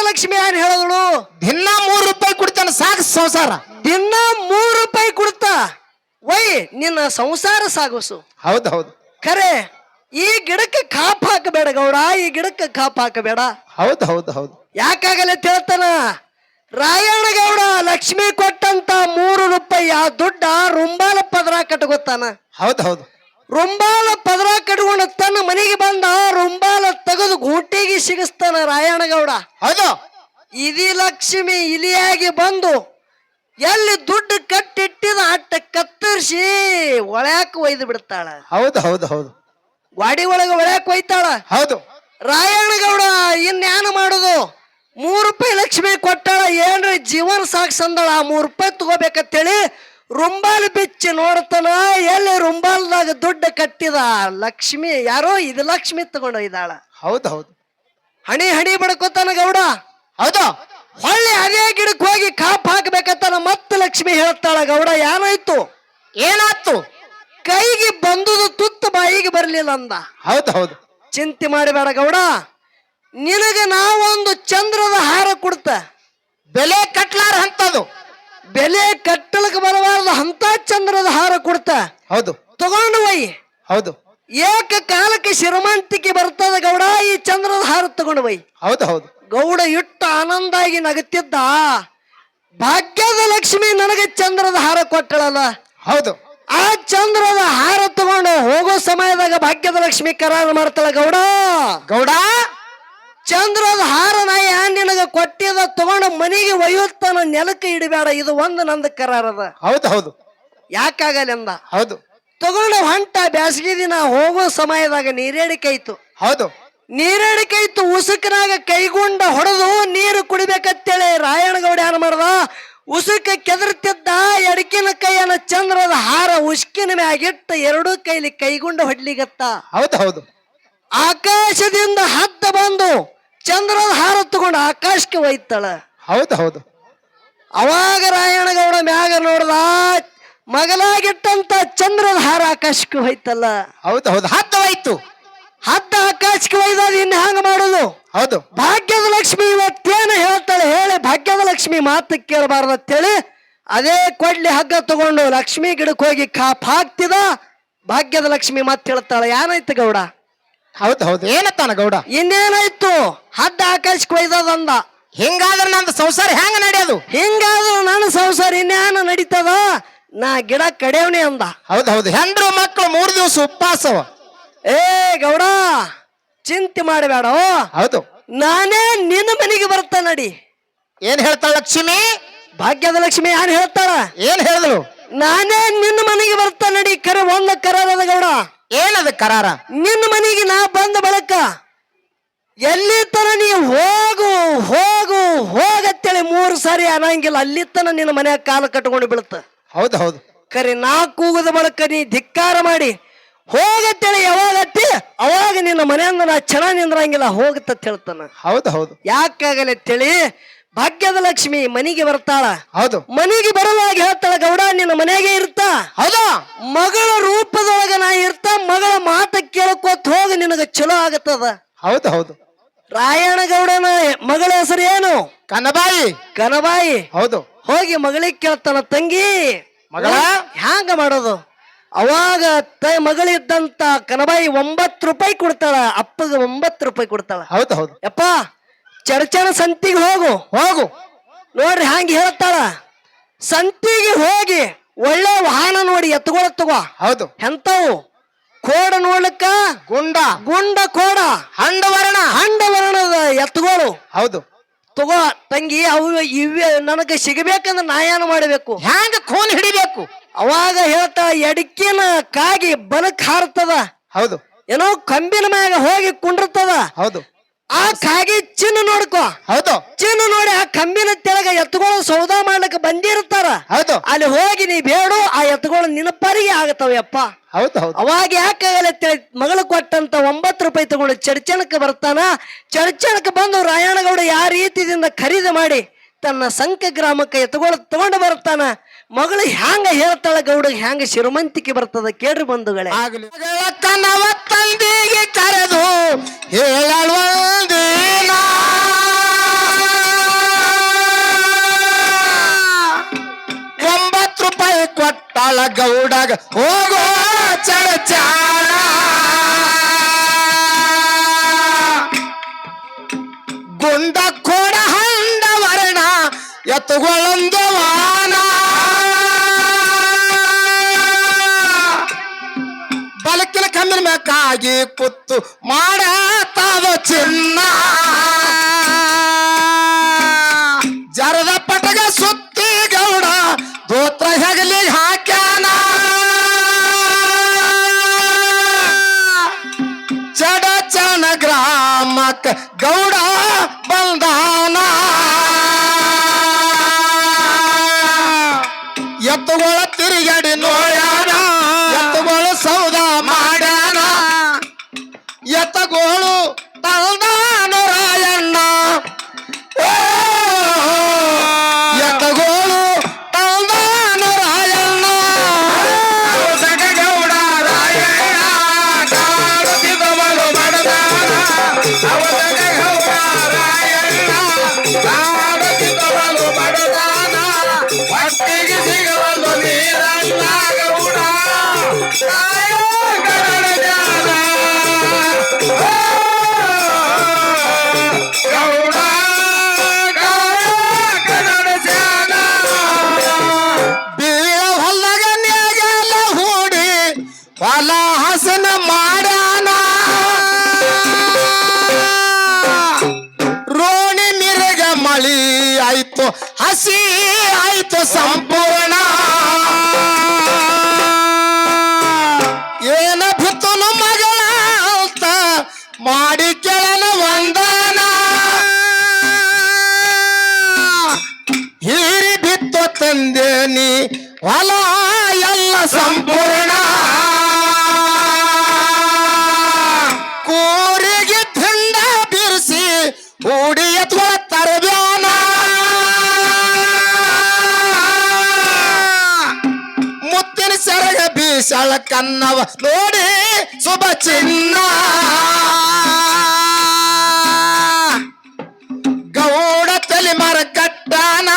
ಭಾಗ್ಯಲಕ್ಷ್ಮಿ ಯಾರು ಹೇಳಿದಳು? ದಿನ 3 ರೂಪಾಯಿ ಕೊಡ್ತಾನ ಸಾಕು ಸಂಸಾರ. ದಿನ 3 ರೂಪಾಯಿ ಕೊಡ್ತಾ ವೈ ನಿನ್ನ ಸಂಸಾರ ಸಾಗಸು. ಹೌದು ಹೌದು ಖರೆ ಈ ಗಿಡಕ್ಕೆ ಕಾಪ್ ಹಾಕಬೇಡ ಗೌಡ, ಈ ಗಿಡಕ್ಕೆ ಕಾಪ್ ಹಾಕಬೇಡ. ಹೌದು ಹೌದು ಹೌದು ಯಾಕಾಗಲ್ಲ ಹೇಳ್ತಾನ ರಾಯಣ್ಣ ಗೌಡ. ಲಕ್ಷ್ಮಿ ಕೊಟ್ಟಂತ 3 ರೂಪಾಯಿ ಆ ದುಡ್ಡ ರುಂಬಾಲ ಪದರ ಕಟ್ಕೊತಾನ. ಹೌದು ಹೌದು ರುಂಬಾಲ ಪದರ ಕಟ್ಕೊಂಡು ತನ್ನ ಮನೆಗೆ ಬಂದ ರುಂಬಾಲ ತೆಗೆದು ಗೂಟಿಗೆ ಸಿಗಿಸ್ತಾನ ರಾಯಣ್ಣ ಗೌಡ. ಹೌದು ಇದಿ ಲಕ್ಷ್ಮಿ ಇಲಿಯಾಗಿ ಬಂದು ಎಲ್ಲಿ ದುಡ್ಡು ಕಟ್ಟಿಟ್ಟಿದ ಅಟ್ಟ ಕತ್ತರಿಸಿ ಒಳ್ಯಾಕ ಒಯ್ದು ಬಿಡ್ತಾಳ. ಹೌದು ಹೌದು ಹೌದು ಗಾಡಿ ಒಳಗ ಒಳ್ಯಾಕ ಒಯ್ತಾಳ. ಹೌದು ರಾಯಣ್ಣ ಗೌಡ ಇನ್ಯಾನು ಮಾಡುದು? 3 ರೂಪಾಯಿ ಲಕ್ಷ್ಮಿ ಕೊಟ್ಟಾಳ, ಏನ್ರಿ ಜೀವನ ಸಾಕ್ಸಂದಳ. 3 ರೂಪಾಯಿ ತಗೋಬೇಕಂತೇಳಿ ರುಂಬಾಲ್ ಬಿಚ್ಚಿ ನೋಡ್ತಾನ, ಎಲ್ಲಿ ರುಂಬಾಲ್ದಾಗ ದುಡ್ಡು ಕಟ್ಟಿದ ಲಕ್ಷ್ಮಿ ಯಾರೋ ಇದು ಲಕ್ಷ್ಮಿ ತಗೊಂಡು ಇದ್ದಾಳ. ಹೌದು ಹೌದು ಹಣಿ ಹಣಿ ಬಡ್ಕೋತಾನ ಗೌಡ. ಹೌದು ಹೊಳ್ಳಿ ಅದೇ ಗಿಡಕ್ಕೆ ಹೋಗಿ ಕಾಪ್ ಹಾಕ್ಬೇಕಂತಾನ. ಮತ್ತೆ ಲಕ್ಷ್ಮಿ ಹೇಳ್ತಾಳ ಗೌಡ ಏನಾಯ್ತು? ಏನಾಯ್ತು? ಕೈಗೆ ಬಂದುದು ತುತ್ತು ಬಾಯಿಗೆ ಬರ್ಲಿಲ್ಲ ಅಂದ. ಹೌದು ಹೌದು ಚಿಂತೆ ಮಾಡಬೇಡ ಗೌಡ, ನಿನಗೆ ನಾವೊಂದು ಚಂದ್ರದ ಹಾರ ಕೊಡ್ತ. ಬೆಲೆ ಕಟ್ಲಾರ ಅಂತದು, ಬೆಲೆ ಕಟ್ಟಲಕ್ಕೆ ಬರಬಾರದು ಅಂತ ಚಂದ್ರದ ಹಾರ ಕೊಡ್ತ. ಹೌದು ತಗೊಂಡು ಒಯ್. ಹೌದು ಏಕ ಕಾಲಕ್ಕೆ ಶ್ರೀಮಂತಿಕೆ ಬರ್ತದ ಗೌಡ, ಈ ಚಂದ್ರದ ಹಾರ ತಗೊಂಡು ಒಯ್. ಹೌದು ಹೌದು ಗೌಡ ಇಟ್ಟು ಆನಂದಾಗಿ ನಗುತ್ತಿದ್ದ. ಭಾಗ್ಯದ ಲಕ್ಷ್ಮಿ ನನಗೆ ಚಂದ್ರದ ಹಾರ ಕೊಟ್ಟಳಲ್ಲ. ಹೌದು ಆ ಚಂದ್ರದ ಹಾರ ತಗೊಂಡು ಹೋಗೋ ಸಮಯದಾಗ ಭಾಗ್ಯದ ಲಕ್ಷ್ಮಿ ಕರಾರ ಮಾಡ್ತಾಳ ಗೌಡ. ಗೌಡ ಚಂದ್ರದ ಹಾರ ನಾಯ ನಿನಗ ಕೊಟ್ಟಿದ ತಗೊಂಡು ಮನೆಗೆ ಒಯ್ಯುತ್ತಾನ, ನೆಲಕ್ಕೆ ಇಡಬೇಡ, ಇದು ಒಂದು ನಂದು ಕರಾರದ. ಹೌದು ಹೌದು ಯಾಕಾಗಲ್ಲ ಅಂದ. ಹೌದು ತಗೊಂಡು ಹೊಂಟ. ಬ್ಯಾಸಗಿ ದಿನ ಹೋಗೋ ಸಮಯದಾಗ ನೀರೇಡಿಕೆ ಐತು. ಹೌದು ನೀರೇಡಿಕೆ ಐತು. ಉಸುಕನಾಗ ಕೈಗುಂಡ ಹೊಡೆದು ನೀರು ಕುಡಿಬೇಕಂತೇಳಿ ರಾಯಣ್ಣಗೌಡ ಏನ್ ಮಾಡ್ದ? ಉಸುಕ ಕೆದರ್ತಿದ್ದ ಎಡಕಿನ ಕೈಯನ್ನ ಚಂದ್ರದ ಹಾರ ಉಸ್ಕಿನ ಮ್ಯಾಗಿಟ್ಟು 2 ಕೈಲಿ ಕೈಗುಂಡ ಹೊಡ್ಲಿಗತ್ತ. ಹೌದು ಹೌದು ಆಕಾಶದಿಂದ ಹತ್ತ ಬಂದು ಚಂದ್ರದ ಹಾರ ತಗೊಂಡು ಆಕಾಶಕ್ಕೆ ಒಯ್ತಾಳ. ಹೌದು ಹೌದು ಅವಾಗ ರಾಯಣ್ಣಗೌಡ ಮ್ಯಾಗ ನೋಡ್ದ, ಮಗಲಾಗಿಟ್ಟಂತ ಚಂದ್ರದ ಹಾರ ಆಕಾಶಕ್ಕೆ ಹೋಯ್ತಲ್ಲ. ಹೌದು ಹೌದು ಹತ್ತವಾಯ್ತು. ಹತ್ತ ಆಕಾಶಕ್ಕೆ ಒಯ್ದಾದ ಇನ್ನು ಹ್ಯಾಂಗ ಮಾಡೋದು? ಹೌದು ಭಾಗ್ಯದ ಲಕ್ಷ್ಮಿ ಇವತ್ತೇನು ಹೇಳ್ತಾಳೆ ಹೇಳಿ, ಭಾಗ್ಯದ ಲಕ್ಷ್ಮಿ ಮಾತು ಕೇಳಬಾರ್ದು ಅಂತೇಳಿ ಅದೇ ಕೊಡ್ಲಿ ಹಗ್ಗ ತಗೊಂಡು ಲಕ್ಷ್ಮಿ ಗಿಡಕ್ಕೆ ಹೋಗಿ ಕಾಪ್ ಹಾಕ್ತಿದ. ಭಾಗ್ಯದ ಲಕ್ಷ್ಮಿ ಮಾತು ಹೇಳ್ತಾಳೆ ಏನಾಯ್ತು ಗೌಡ? ಹೌದು ಹೌದು ಏನತ್ತಾನ ಗೌಡ? ಇನ್ನೇನಾಯ್ತು? ಹದ್ದ ಆಕಾಶಕ್ಕೆ ಒಯ್ದದಂದ. ಹಿಂಗಾದ್ರೆ ನಂದು ಸಂಸಾರ ಹೆಂಗ ನಡೆಯೋದು? ಹಿಂಗಾದ್ರೂ ನನ್ನ ಸಂಸಾರ ಇನ್ಯಾನ ನಡೀತದ, ನಾ ಗಿಡ ಕಡೆಯವನೇ ಅಂದ. ಹೌದು ಹೌದು ಹೆಂಡ್ರು ಮಕ್ಕಳು 3 ದಿವಸ ಉಪವಾಸವ. ಏ ಗೌಡ ಚಿಂತೆ ಮಾಡಬೇಡ, ಹೌದು ನಾನೇ ನಿನ್ನ ಮನೆಗೆ ಬರ್ತಾ ನಡಿ. ಏನ್ ಹೇಳ್ತಾಳ ಲಕ್ಷ್ಮಿ? ಭಾಗ್ಯದ ಲಕ್ಷ್ಮಿ ಯಾರು ಹೇಳ್ತಾಳ? ಏನ್ ಹೇಳಿದ್ರು? ನಾನೇ ನಿನ್ನ ಮನೆಗೆ ಬರ್ತಾ ನಡಿ. ಕರೆ ಒಂದ ಕರಾರದ ಗೌಡ. ಏನದ ಕರಾರ? ನಿನ್ನ ಮನೆಗೆ ನಾ ಬಂದ ಬಳಕ ಎಲ್ಲಿ ತನ ನೀ ಹೋಗು ಹೋಗು ಹೋಗತ್ತೇಳಿ 3 ಸಾರಿ ಅನ್ನಂಗಿಲ್ಲ. ಅಲ್ಲಿ ತನ ನಿನ್ನ ಮನ್ಯಾಗ ಕಾಲ ಕಟ್ಕೊಂಡು ಬೀಳುತ್ತ. ಹೌದು ಹೌದು ಕರೆ ನಾ ಕೂಗದ ಬಳಕ ನೀ ಧಿಕ್ಕಾರ ಮಾಡಿ ಹೋಗತ್ತೇಳಿ ಯಾವಾಗತ್ತಿ ಅವಾಗ ನಿನ್ನ ಮನೆಯಿಂದ ನಾ ಚೆನ್ನಾಗಿ ನಿಂದ್ರಂಗಿಲ್ಲ ಹೋಗತ್ತ ಹೇಳ್ತಾನ. ಹೌದು ಹೌದು ಯಾಕಾಗಲತ್ತೇಳಿ ಭಾಗ್ಯದ ಲಕ್ಷ್ಮಿ ಮನೆಗೆ ಬರ್ತಾಳ. ಹೌದು ಮನೆಗೆ ಬರುವಾಗ ಹೇಳ್ತಾಳ ಗೌಡ ನಿನ್ನ ಮನೆಗೆ ಇರ್ತ. ಹೌದು ಮಗಳ ರೂಪದೊಳಗ ನಾ ಇರ್ತ, ಮಗಳ ಮಾತ ಕೇಳ್ಕೋತ ಹೋಗಿ ನಿನಗ ಚಲೋ ಆಗತ್ತದ. ಹೌದು ಹೌದು ರಾಯಣ್ಣ ಗೌಡನ ಮಗಳ ಹೆಸರು ಏನು? ಕನಬಾಯಿ. ಕನಬಾಯಿ. ಹೌದು ಹೋಗಿ ಮಗಳಿಗೆ ಕೇಳ್ತಾನ, ತಂಗಿ ಮಗಳ ಹ್ಯಾಂಗ ಮಾಡೋದು? ಅವಾಗ ಮಗಳಿದ್ದಂತ ಕನಬಾಯಿ 9 ರೂಪಾಯಿ ಕೊಡ್ತಾಳ, ಅಪ್ಪಗ 9 ರೂಪಾಯಿ ಕೊಡ್ತಾಳ. ಹೌದು ಹೌದು ಯಪ್ಪ ಚರ್ಚನ ಸಂತಿಗೆ ಹೋಗು ಹೋಗು ನೋಡ್ರಿ ಹ್ಯಾಂಗ ಹೇಳ್ತಾಳ. ಸಂತಿಗೆ ಹೋಗಿ ಒಳ್ಳೆ ವಾಹನ ನೋಡಿ ಎತ್ಕೊಳ ತಗೋ. ಹೌದು ಎಂತವು? ಕೋಡ ನೋಡ್ಲಿಕ್ಕ ಗುಂಡ ಗುಂಡ ಕೋಡ ಹಂಡವರ್ಣದ ಎತ್ತುಗಳು. ಹೌದು ತಗೋ ತಂಗಿ, ಅವು ಇವೆ ನನಗೆ ಸಿಗಬೇಕಂದ್ರೆ ನಾ ಏನು ಮಾಡಬೇಕು? ಹ್ಯಾಂಗ ಖೂನ್ ಹಿಡಿಬೇಕು? ಅವಾಗ ಹೇಳ್ತಾ ಎಡಕಿನ ಕಾಗಿ ಬಲಕ್ ಹಾರ್ತದ. ಹೌದು ಏನೋ ಕಂಬಿನ ಮ್ಯಾಗ ಹೋಗಿ ಕುಂಡಿರ್ತದ. ಹೌದು ಆ ಕಾಗಿ ಚಿನ್ನ ನೋಡ್ಕೋ. ಹೌದು ಚಿನ್ನ ನೋಡಿ ಆ ಕಂಬಿನ ತೆಳಗ ಎತ್ತುಗಳು ಸೌದಾ ಮಾಡ್ಲಿಕ್ಕೆ ಬಂದಿರ್ತಾರ. ಹೌದು ಅಲ್ಲಿ ಹೋಗಿ ನೀ ಬೇಡು, ಆ ಎತ್ತುಗಳು ನಿನ್ನ ಪರಿಗೆ ಆಗತ್ತವಪ್ಪ. ಹೌದು ಹೌದು ಅವಾಗ ಯಾಕಾಗಲ್ಲ ಮಗಳು ಕೊಟ್ಟಂತ 9 ರೂಪಾಯಿ ತಗೊಂಡು ಚರ್ಚನಕ್ಕೆ ಬರ್ತಾನ. ಚರ್ಚನಕ್ಕೆ ಬಂದು ರಾಯಣ್ಣಗೌಡ ಯಾವ ರೀತಿಯಿಂದ ಖರೀದಿ ಮಾಡಿ ತನ್ನ ಸಂಕ ಗ್ರಾಮಕ್ಕೆ ತಗೊಂಡು ಬರ್ತಾನ. ಮಗಳು ಹ್ಯಾಂಗ ಹೇಳ್ತಾಳ ಗೌಡ, ಹ್ಯಾಂಗ ಶ್ರೀಮಂತಿಕೆ ಬರ್ತದ ಕೇಳ್ರಿ ಬಂಧುಗಳೇ. ತಂದೆಗೆ ಕರೆದು ಹೇಳುವಂದಿನ ಬಾಳ ಗೌಡಾಗ ಹೋಗೋ ಚಡಚಾಣ ಗುಂಡ ಕೋಡ ಹಂಡ ವರ್ಣ ಎತ್ತುಗಳೊಂದು ವಾನ ಬಲಕಿನ ಕಮ್ಮಿನ ಮ್ಯಾಕಾಗಿ ಕುತ್ತು ಮಾಡತಾವ ಚಿನ್ನ ಜರದ ಪಟಗ ಸುತ್ತಿ ಗೌಡ ದೋತ್ರ ಹೆಗಲಿ ಹಾಕ್ಯಾನ ಚಡಚಣ ಗ್ರಾಮಕ್ಕ ಗೌಡ ಬಂದಾನ ಎತ್ತುಗಳ ತಿರುಗಡಿ ನೋಡ್ಯಾನ ಎತ್ತುಗಳು ಸೌದ ಮಾಡ್ಯಾನ ಎತ್ತಗೋಳು ತಂದಾನು ರಾಯಣ್ಣ ಓ, ಎತ್ತಗೋಳು ತಂದಾನು ರಾಯಣ್ಣ ಗೌಡ ರಾಯಣ್ಣ ಕಾಡುತ್ತಿದ್ದವನು ಬಡದಾನ ಗೌಡ ರಾಯಣ್ಣ ಕಾಡುತ್ತಿದ್ದವನು ಬಡದಾನ ಹೊಟ್ಟಿಗೆ ಸಿಗವನು ನೀರನ್ನ ಗೌಡ ಕಾಯೋ ಕನ್ನಡ ಜಾನ ಗೌಡ ಕಾಯೋ ಕನ್ನಡ ಜಾನ ಬೀಳ ಹೊಲಗ ನ್ಯಾಗೆಲ್ಲ ಹೂಡಿ ಹೊಲ ಹಸನ ಮಾಡ್ಯಾನ ರೋಣಿ ಮಿರಗ ಮಳಿ ಆಯ್ತು ಹಸಿ ಆಯ್ತು ಸಂಪೂರ್ಣ ಏನ ಬಿತ್ತನು ಮಗಳ ಅಂತ ಮಾಡಿ ಕೆಳನ ವಂದನ ಹೀರಿ ಬಿತ್ತು ತಂದೇನಿ ಹೊಲ ಎಲ್ಲ ಸಂಪೂರ್ಣ ಕೂರಿಗೆ ದಂಡ ಬಿರ್ಸಿ ಹೂಡಿ ಅಥವಾ ತರಬ್ಯಾನ ಮುತ್ತಿನ ಸೆರಗ ಬೀಸಳ ಕನ್ನವ ನೋಡಿ ಶುಭ ಚಿನ್ನ ಗೌಡ ತಲೆ ಮರ ಕಟ್ಟಾನ